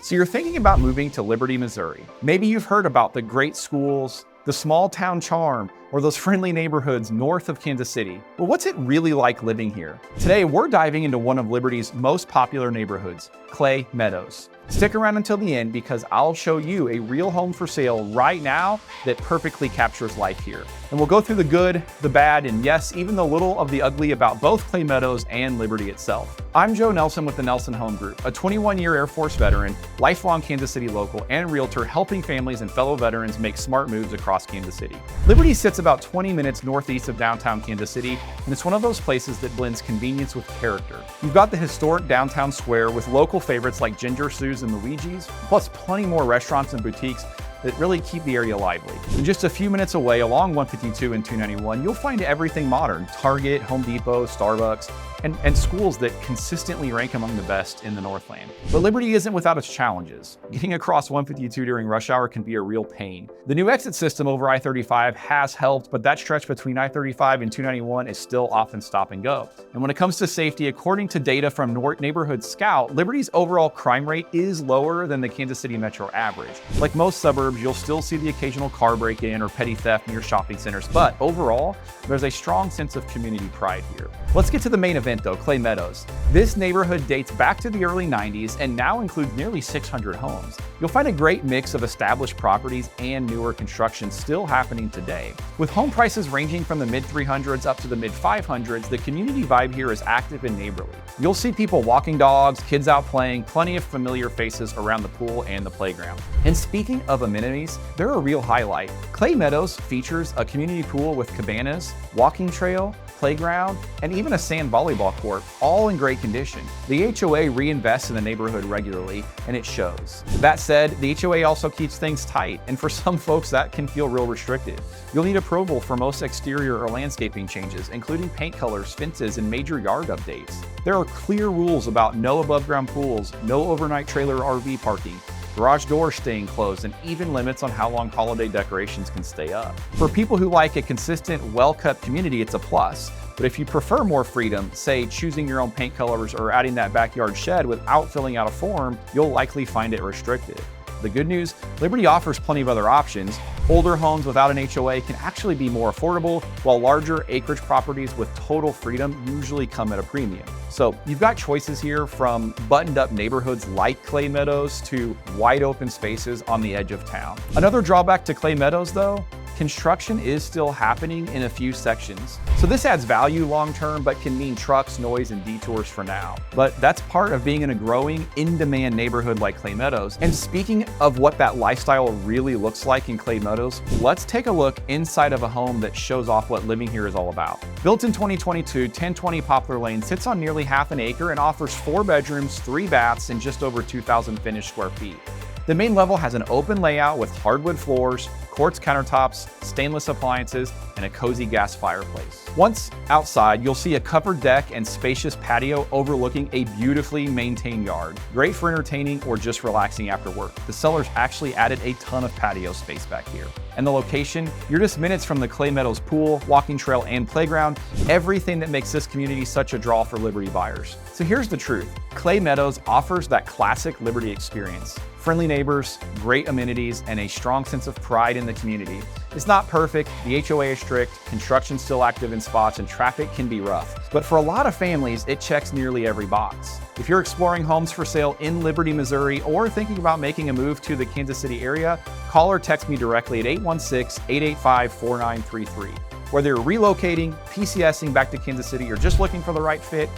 So you're thinking about moving to Liberty, Missouri. Maybe you've heard about the great schools, the small town charm, or those friendly neighborhoods north of Kansas City. But what's it really like living here? Today, we're diving into one of Liberty's most popular neighborhoods, Clay Meadows. Stick around until the end because I'll show you a real home for sale right now that perfectly captures life here. And we'll go through the good, the bad, and yes, even the little of the ugly about both Clay Meadows and Liberty itself. I'm Joe Nelson with the Nelson Home Group, a 21-year Air Force veteran, lifelong Kansas City local, and realtor helping families and fellow veterans make smart moves across Kansas City. Liberty sits about 20 minutes northeast of downtown Kansas City, and it's one of those places that blends convenience with character. You've got the historic downtown square with local favorites like Ginger Sue's and Luigi's, plus plenty more restaurants and boutiques that really keep the area lively. And just a few minutes away along 152 and 291, you'll find everything modern: Target, Home Depot, Starbucks, and schools that consistently rank among the best in the Northland. But Liberty isn't without its challenges. Getting across 152 during rush hour can be a real pain. The new exit system over I-35 has helped, but that stretch between I-35 and 291 is still often stop and go. And when it comes to safety, according to data from Neighborhood Scout, Liberty's overall crime rate is lower than the Kansas City metro average. Like most suburbs, you'll still see the occasional car break-in or petty theft near shopping centers, but overall, there's a strong sense of community pride here. Let's get to the main event though, Clay Meadows. This neighborhood dates back to the early 90s and now includes nearly 600 homes. You'll find a great mix of established properties and newer construction still happening today. With home prices ranging from the mid-300s up to the mid-500s, the community vibe here is active and neighborly. You'll see people walking dogs, kids out playing, plenty of familiar faces around the pool and the playground. And speaking of amenities, they're a real highlight. Clay Meadows features a community pool with cabanas, walking trail, playground, and even a sand volleyball court, all in great condition. The HOA reinvests in the neighborhood regularly, and it shows. That said, the HOA also keeps things tight, and for some folks that can feel real restrictive. You'll need approval for most exterior or landscaping changes, including paint colors, fences, and major yard updates. There are clear rules about no above-ground pools, no overnight trailer RV parking, garage doors staying closed, and even limits on how long holiday decorations can stay up. For people who like a consistent, well-kept community, it's a plus. But if you prefer more freedom, say choosing your own paint colors or adding that backyard shed without filling out a form, you'll likely find it restrictive. The good news, Liberty offers plenty of other options. Older homes without an HOA can actually be more affordable, while larger acreage properties with total freedom usually come at a premium. So you've got choices here from buttoned up neighborhoods like Clay Meadows to wide open spaces on the edge of town. Another drawback to Clay Meadows though, construction is still happening in a few sections. So this adds value long-term, but can mean trucks, noise, and detours for now. But that's part of being in a growing, in-demand neighborhood like Clay Meadows. And speaking of what that lifestyle really looks like in Clay Meadows, let's take a look inside of a home that shows off what living here is all about. Built in 2022, 1020 Poplar Lane sits on nearly half an acre and offers 4 bedrooms, 3 baths, and just over 2,000 finished square feet. The main level has an open layout with hardwood floors, quartz countertops, stainless appliances, and a cozy gas fireplace. Once outside, you'll see a covered deck and spacious patio overlooking a beautifully maintained yard. Great for entertaining or just relaxing after work. The sellers actually added a ton of patio space back here. And the location, you're just minutes from the Clay Meadows pool, walking trail, and playground, everything that makes this community such a draw for Liberty buyers. So here's the truth. Clay Meadows offers that classic Liberty experience. Friendly neighbors, great amenities, and a strong sense of pride in the community. It's not perfect, the HOA is strict, construction's still active in spots, and traffic can be rough. But for a lot of families, it checks nearly every box. If you're exploring homes for sale in Liberty, Missouri, or thinking about making a move to the Kansas City area, call or text me directly at 816-885-4933. Whether you're relocating, PCS'ing back to Kansas City, or just looking for the right fit,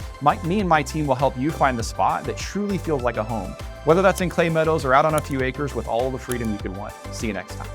me and my team will help you find the spot that truly feels like a home. Whether that's in Clay Meadows or out on a few acres with all the freedom you could want. See you next time.